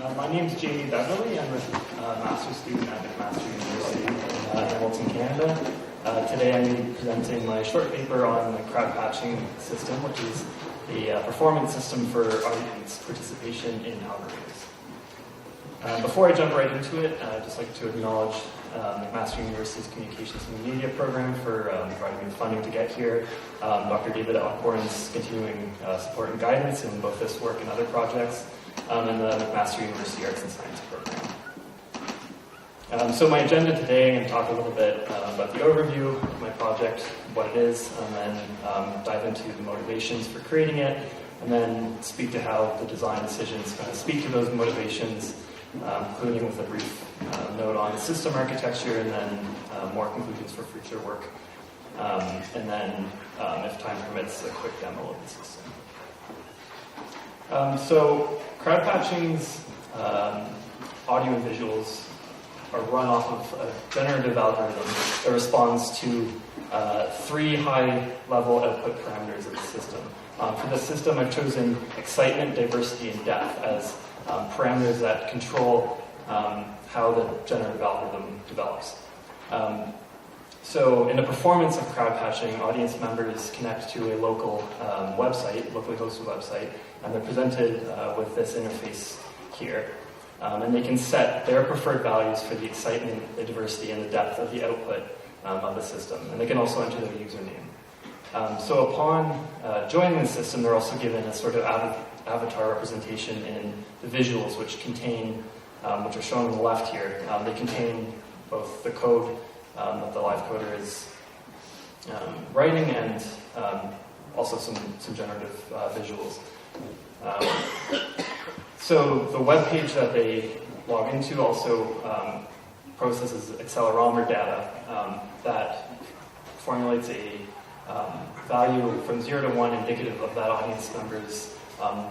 My name is Jamie Beverley. I'm a master's student at McMaster University in Hamilton, Canada. Today I'm presenting my short paper on the CrowdPatching system, which is a performance system for audience participation in algoraves. Before I jump right into it, I'd just like to acknowledge McMaster University's Communications and Media program for providing me funding to get here. Dr. David Ogborn's continuing support and guidance in both this work and other projects, and the McMaster University Arts and Science program. So my agenda today, I'm going to talk a little bit about the overview of my project, what it is, and then dive into the motivations for creating it, and then speak to how the design decisions kind of speak to those motivations, including with a brief note on system architecture, and then more conclusions for future work. And then, if time permits, a quick demo of the system. So CrowdPatching's audio and visuals are run off of a generative algorithm that responds to three high-level output parameters of the system. For this system, I've chosen excitement, diversity, and depth as parameters that control how the generative algorithm develops. So in the performance of CrowdPatching, audience members connect to a local website, locally hosted website, and they're presented with this interface here. And they can set their preferred values for the excitement, the diversity, and the depth of the output of the system. And they can also enter their username. So upon joining the system, they're also given a sort of avatar representation in the visuals, which are shown on the left here. They contain both the code that the live coder is writing and also some generative visuals. So the web page that they log into also processes accelerometer data that formulates a value from 0 to 1 indicative of that audience member's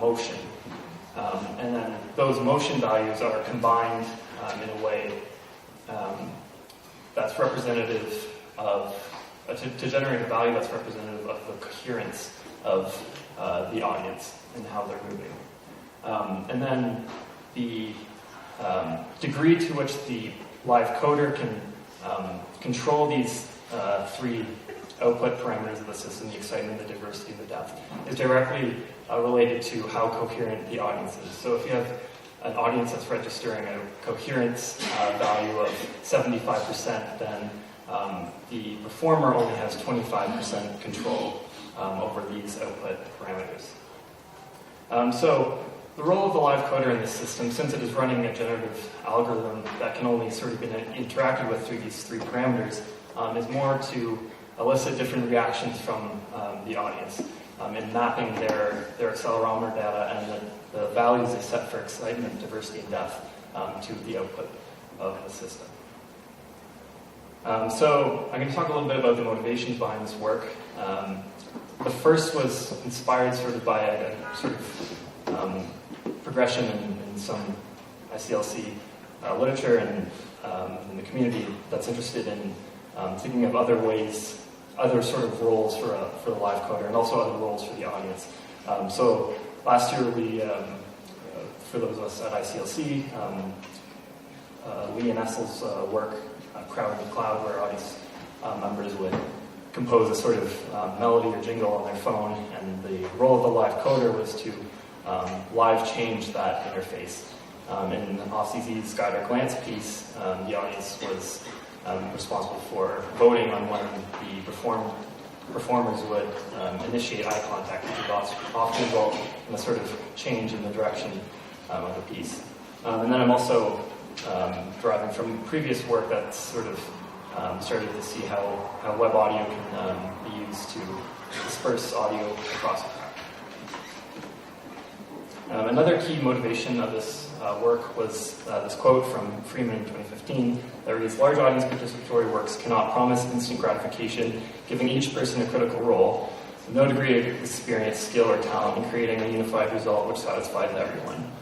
motion. And then those motion values are combined in a way that's representative of, to generate a value that's representative of the coherence of the audience and how they're moving. And then the degree to which the live coder can control these three output parameters of the system, the excitement, the diversity, and the depth, is directly related to how coherent the audience is. So if you have an audience that's registering a coherence value of 75%, then the performer only has 25% control over these output parameters. So the role of the live coder in this system, since it is running a generative algorithm that can only sort of be interacted with through these three parameters, is more to elicit different reactions from the audience in mapping their accelerometer data and the values they set for excitement, diversity, and depth to the output of the system. So I'm going to talk a little bit about the motivations behind this work. The first was inspired sort of by a sort of progression in some ICLC literature and in the community that's interested in thinking of other ways, other sort of roles for the live coder, and also other roles for the audience. So last year we, for those of us at ICLC, Lee and Essel's work, Crowd in the Cloud, where audience members would compose a sort of melody or jingle on their phone, and the role of the live coder was to live change that interface. In OFCZ's Guide Our Glance piece, the audience was responsible for voting on when the performers would initiate eye contact, which would often result in a sort of change in the direction of the piece. And then I'm also deriving from previous work that's sort of started to see how web audio can be used to disperse audio across the track. Another key motivation of this work was this quote from Freeman in 2015 that reads, "Large audience participatory works cannot promise instant gratification, giving each person a critical role, with no degree of experience, skill, or talent in creating a unified result which satisfies everyone."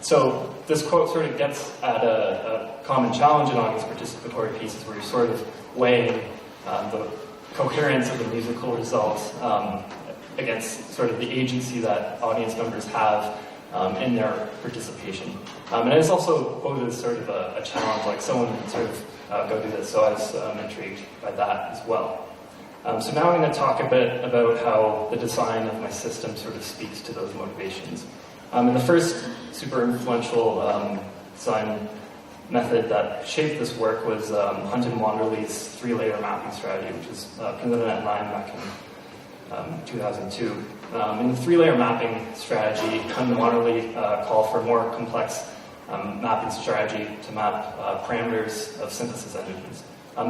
So this quote sort of gets at a common challenge in audience participatory pieces where you're sort of weighing the coherence of the musical results against sort of the agency that audience members have in their participation. And it's also posed as sort of a challenge, like someone sort of go do this, so I was intrigued by that as well. So now I'm going to talk a bit about how the design of my system sort of speaks to those motivations. And the first super influential design method that shaped this work was Hunt and Wanderley's three-layer mapping strategy, which was presented at 9 back in 2002. In the three-layer mapping strategy, Hunt and Wanderley call for a more complex mapping strategy to map parameters of synthesis engines.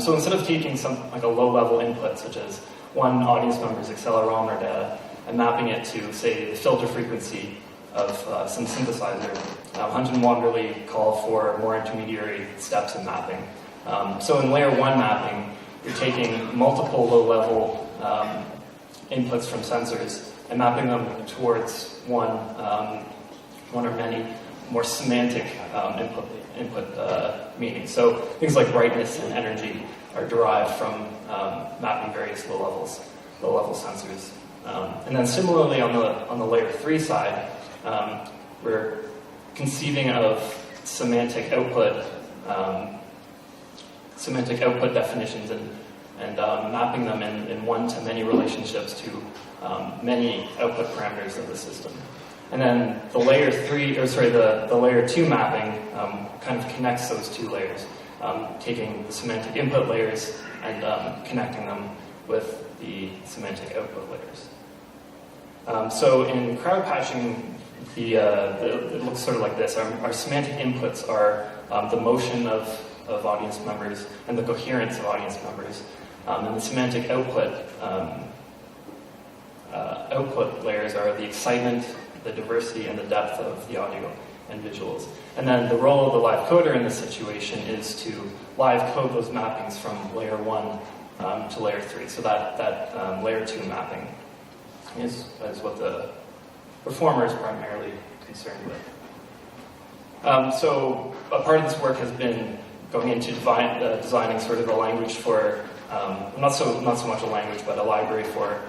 So instead of taking a low-level input, such as one audience member's accelerometer data, and mapping it to, say, the filter frequency of some synthesizer, Hunt and Wanderley call for more intermediary steps in mapping. So in layer 1 mapping, you're taking multiple low-level inputs from sensors and mapping them towards one or many more semantic input meanings. So things like brightness and energy are derived from mapping various low-level sensors. And then similarly on the layer 3 side, we're conceiving of semantic output definitions and mapping them in one-to-many relationships to many output parameters of the system. And then the layer 2 mapping kind of connects those two layers, taking the semantic input layers and connecting them with the semantic output layers. So in CrowdPatching, it looks sort of like this. Our semantic inputs are the motion of audience members and the coherence of audience members. And the semantic output layers are the excitement, the diversity, and the depth of the audio and visuals. And then the role of the live coder in this situation is to live code those mappings from layer 1 to layer 3. So that layer 2 mapping is what the performer is primarily concerned with. So a part of this work has been going into designing sort of a language for, not so much a language, but a library for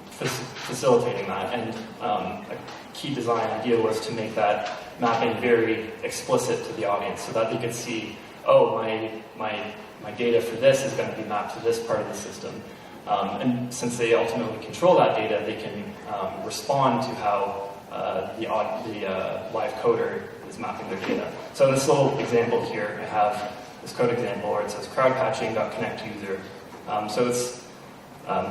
facilitating that. And a key design idea was to make that mapping very explicit to the audience so that they could see, oh, my data for this is going to be mapped to this part of the system. And since they ultimately control that data, they can respond to how the live coder is mapping their data. So in this little example here, I have this code example where it says crowdpatching.connectUser. So it's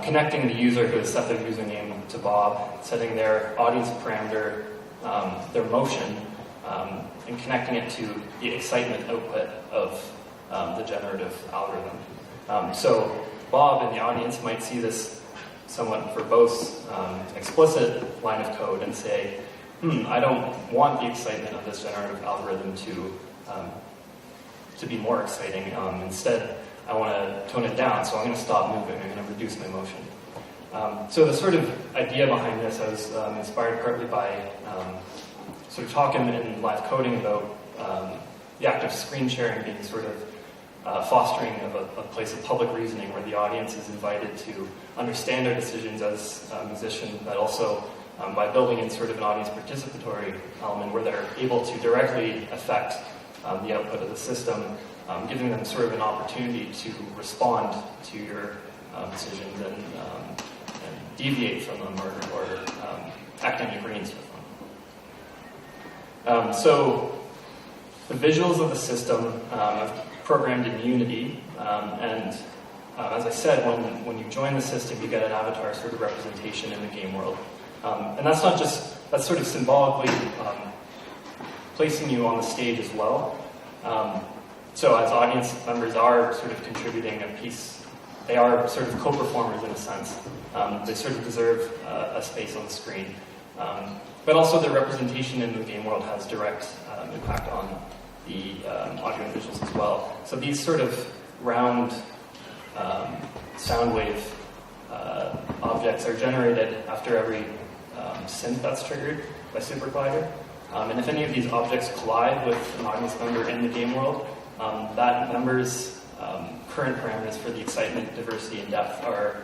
connecting the user who has set their username to Bob, setting their audience parameter, their motion, and connecting it to the excitement output of the generative algorithm. So Bob in the audience might see this somewhat verbose, explicit line of code and say, I don't want the excitement of this generative algorithm to be more exciting. Instead, I want to tone it down, so I'm going to stop moving. I'm going to reduce my motion. So the sort of idea behind this, I was inspired partly by sort of talking in live coding about the act of screen sharing being sort of fostering of a place of public reasoning where the audience is invited to understand their decisions as a musician, but also by building in sort of an audience participatory element where they're able to directly affect the output of the system, giving them sort of an opportunity to respond to your decisions and deviate from them or act in agreement with them. So the visuals of the system I've programmed in Unity, and as I said, when you join the system, you get an avatar sort of representation in the game world. And that's not just, that's sort of symbolically placing you on the stage as well. So as audience members are sort of contributing a piece, they are sort of co-performers in a sense. They sort of deserve a space on the screen. But also their representation in the game world has direct impact on the audio and visuals as well. So these sort of round sound wave objects are generated after every synth that's triggered by SuperCollider. And if any of these objects collide with an audience member in the game world, that member's current parameters for the excitement, diversity, and depth are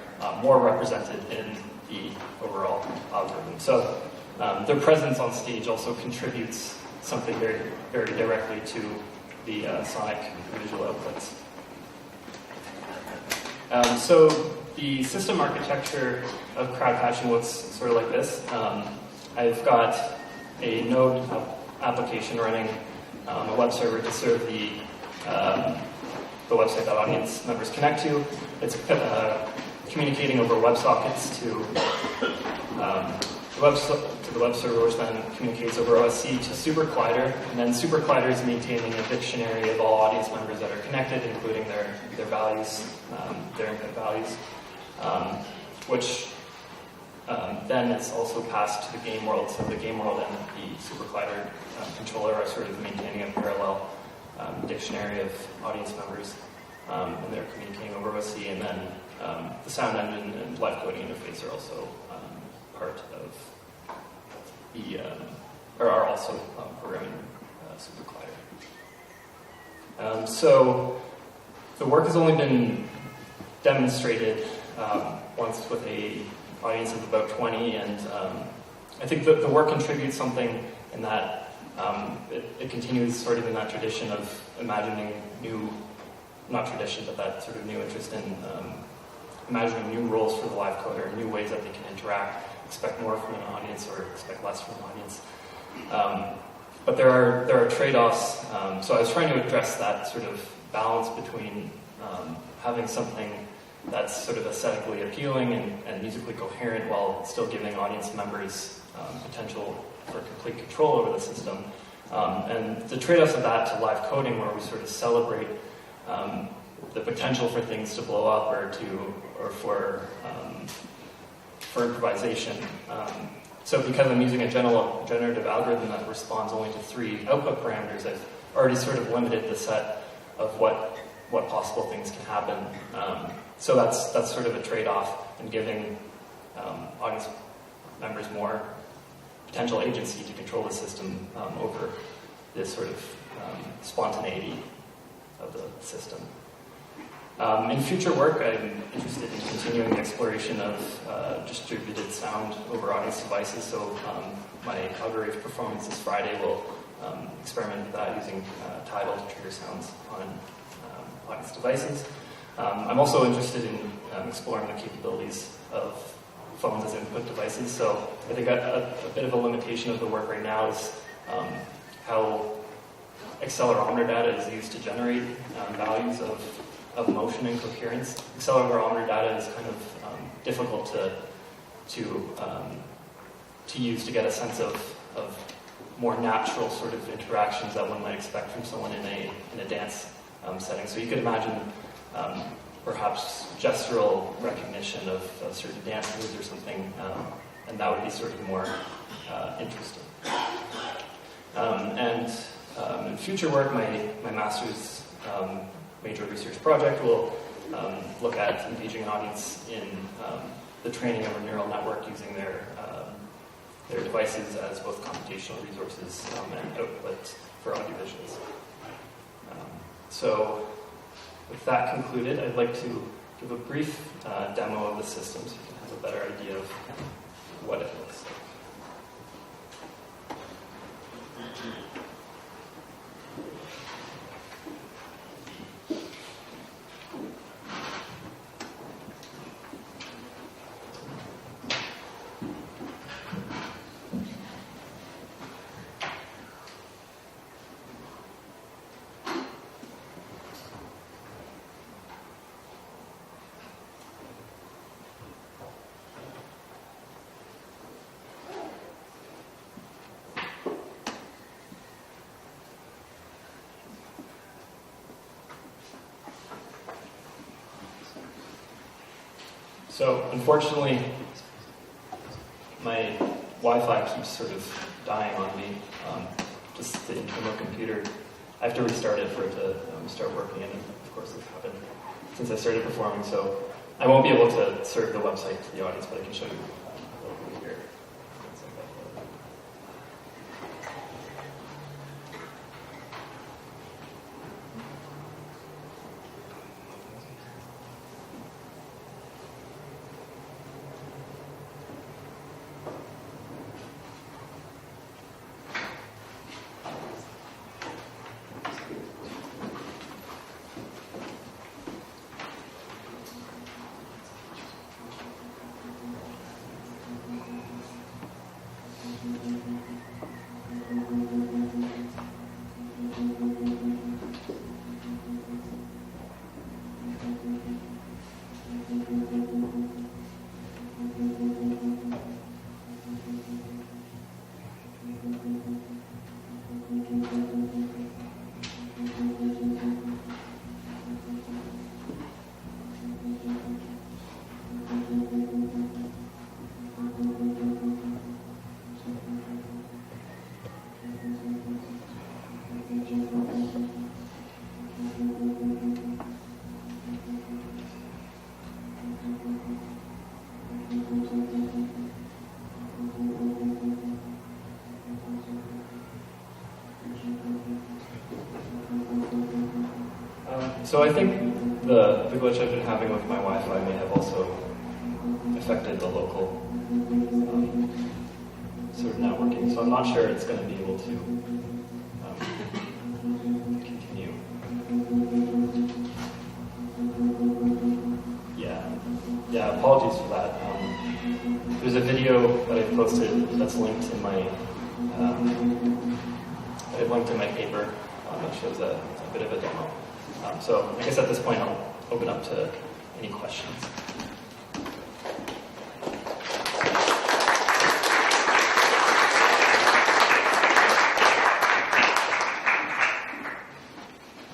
more represented in the overall algorithm. So their presence on stage also contributes something very, very directly to the sonic visual outputs. So the system architecture of CrowdPatching looks sort of like this. I've got a node application running a web server to serve the website that audience members connect to. It's communicating over WebSockets to the web server, which then communicates over OSC to SuperCollider, and then SuperCollider is maintaining a dictionary of all audience members that are connected, including their values, their input values, which then it's also passed to the game world. So the game world and the SuperCollider controller are sort of maintaining a parallel dictionary of audience members, and they're communicating over OSC, and then the sound engine and live coding interface are also part of the, or are also programming SuperCollider. So the work has only been demonstrated once with a audience of about 20, and I think that the work contributes something in that it continues sort of in that tradition of imagining new, not tradition, but that sort of new interest in imagining new roles for the live coder, new ways that they can interact, expect more from an audience or expect less from an audience. But there are trade-offs. So I was trying to address that sort of balance between having something that's sort of aesthetically appealing and musically coherent while still giving audience members potential for complete control over the system. And the trade-offs of that to live coding, where we sort of celebrate the potential for things to blow up or for improvisation. So because I'm using a generative algorithm that responds only to 3 output parameters, I've already sort of limited the set of what possible things can happen. So that's sort of a trade-off in giving audience members more potential agency to control the system over this sort of spontaneity of the system. In future work, I'm interested in continuing the exploration of distributed sound over audience devices. So my algorithm performance this Friday will experiment with that using Tidal to trigger sounds on audience devices. I'm also interested in exploring the capabilities of phones as input devices. So I think a bit of a limitation of the work right now is how accelerometer data is used to generate values of motion and coherence. Accelerometer data is kind of difficult to use to get a sense of more natural sort of interactions that one might expect from someone in a dance setting. So you could imagine perhaps gestural recognition of certain dance moves or something, and that would be sort of more interesting. In future work, my master's major research project will look at engaging an audience in the training of a neural network using their devices as both computational resources and output for audiovisuals. So with that concluded, I'd like to give a brief demo of the system so you can have a better idea of what it looks like. So unfortunately, my Wi-Fi keeps sort of dying on me. Just the internal computer. I have to restart it for it to start working, and of course it's happened since I started performing. So I won't be able to serve the website to the audience, but I can show you locally here. So I think the glitch I've been having with my Wi-Fi may have also affected the local sort of networking. So I'm not sure it's going to be able to continue. Yeah, apologies for that. There's a video that I posted that's linked in my paper that shows a bit of a demo. So I guess at this point I'll open up to any questions.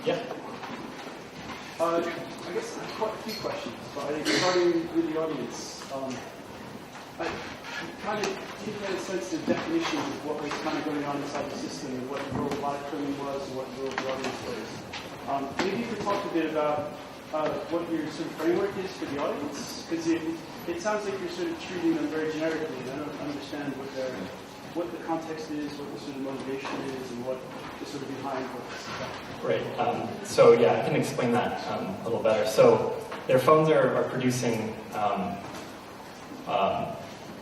Yeah. I guess quite a few questions, but I think starting with the audience, I kind of didn't get a sense of definition of what was kind of going on inside the system and what the role of live coding was and what the role of the audience was. Maybe you could talk a bit about what your sort of framework is for the audience, because it sounds like you're sort of treating them very generically. I don't understand what the context is, what the sort of motivation is, and what is sort of behind what's about. Right. So yeah, I can explain that a little better. So their phones are producing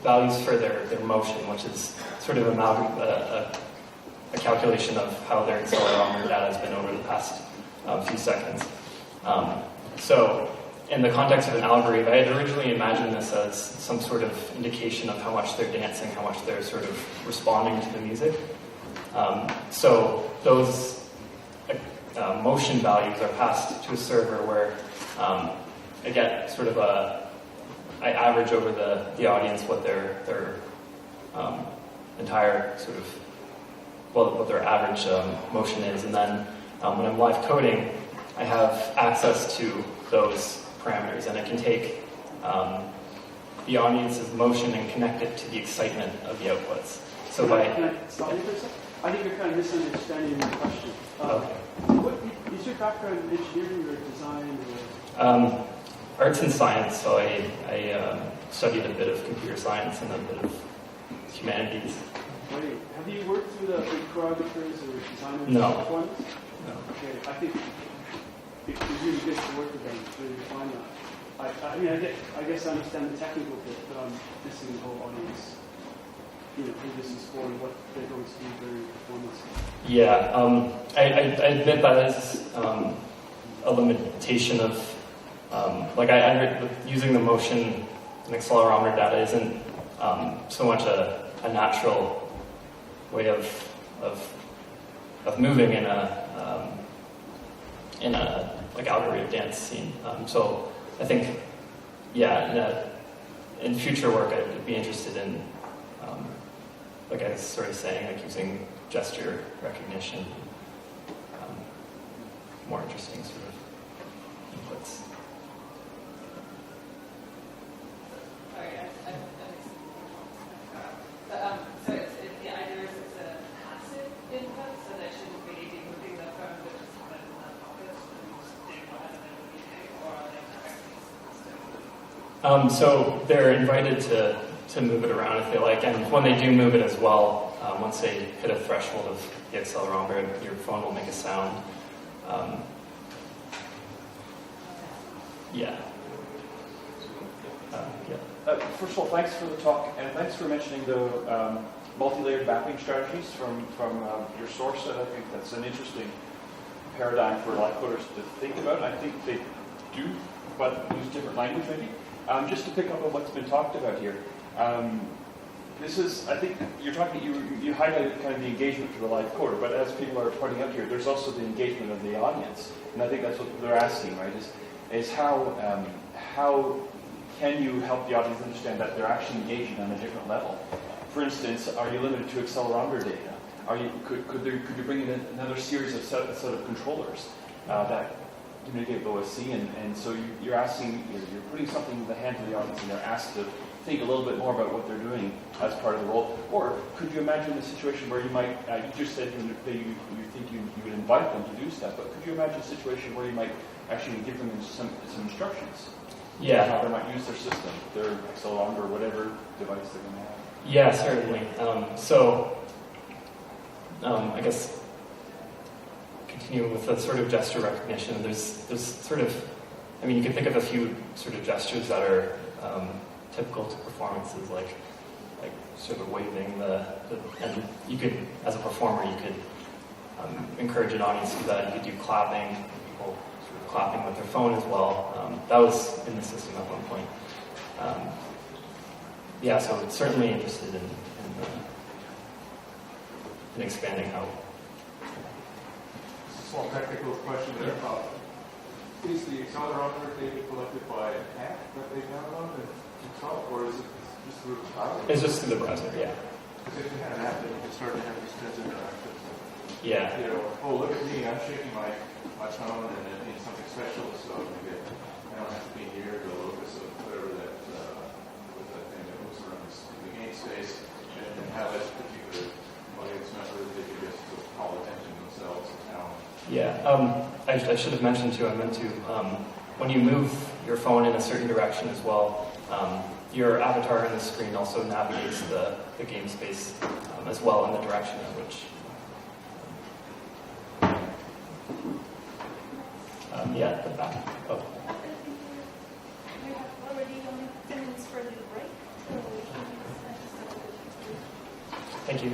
values for their motion, which is sort of a calculation of how their accelerometer data has been over the past few seconds. So in the context of an algorithm, I had originally imagined this as some sort of indication of how much they're dancing, how much they're sort of responding to the music. So those motion values are passed to a server where I get sort of I average over the audience what their entire sort of, what their average motion is, and then when I'm live coding, I have access to those parameters, and I can take the audience's motion and connect it to the excitement of the outputs. So Can I stop you for a second? I think you're kind of misunderstanding the question. Okay. What is your background in engineering or design? Arts and science, so I studied a bit of computer science and a bit of humanities. Wait, have you worked with choreographers or designers? No. No. Okay. I think it's really good to work with them to really define that. I mean, I guess I understand the technical bit, but I'm missing the whole audience. Who this is for and what they're going to do during performance. Yeah, I admit that is a limitation of, using the motion and accelerometer data isn't so much a natural way of moving in a algorithm dance scene. So I think, in future work I'd be interested in, like I was sort of saying, using gesture recognition, more interesting sort of inputs. So the idea is it's a passive input, so they shouldn't really be moving their phone, but just put it in their pocket and doing whatever they would be doing, or are they directly? So they're invited to move it around if they like, and when they do move it as well, once they hit a threshold of the accelerometer, your phone will make a sound. First of all, thanks for the talk, and thanks for mentioning the multi-layered mapping strategies from your source. I think that's an interesting paradigm for live coders to think about. I think they do, but use different language maybe. Just to pick up on what's been talked about here. This is, I think, you highlighted kind of the engagement for the live coder, but as people are pointing out here, there's also the engagement of the audience, and I think that's what they're asking, right? Is how can you help the audience understand that they're actually engaging on a different level? For instance, are you limited to accelerometer data? Could you bring in another series of set of controllers that communicate with OSC, and so you're asking, you're putting something in the hands of the audience, and they're asked to think a little bit more about what they're doing as part of the role. Or could you imagine a situation where you might, you just said you think you would invite them to do stuff, but could you imagine a situation where you might actually give them some instructions? Yeah. How they might use their system, their accelerometer, or whatever device they're going to have. Yeah, certainly. I guess, continue with the sort of gesture recognition. There's sort of, I mean, you can think of a few sort of gestures that are typical to performances, like sort of waving and you could, as a performer, you could encourage an audience to do that. You could do clapping, people sort of clapping with their phone as well. That was in the system at one point. Yeah, so it's certainly interested in expanding how. Just a small technical question there. Is the accelerometer data collected by an app that they download and install, or is it just through the browser? It's just through the browser, yeah. Because if you had an app, then you could start to have these kinds of interactions. Yeah. You know, oh, look at me, I'm shaking my phone and it means something special, so maybe I don't have to be near the locus of whatever that, with that thing that moves around the game space, and have a particular audience member that they could just call attention themselves now. Yeah, I should have mentioned too, I meant to, when you move your phone in a certain direction as well, your avatar on the screen also navigates the game space as well in the direction in which. Yeah, the back. Oh. We have already only 10 minutes for the break, so we can just Thank you.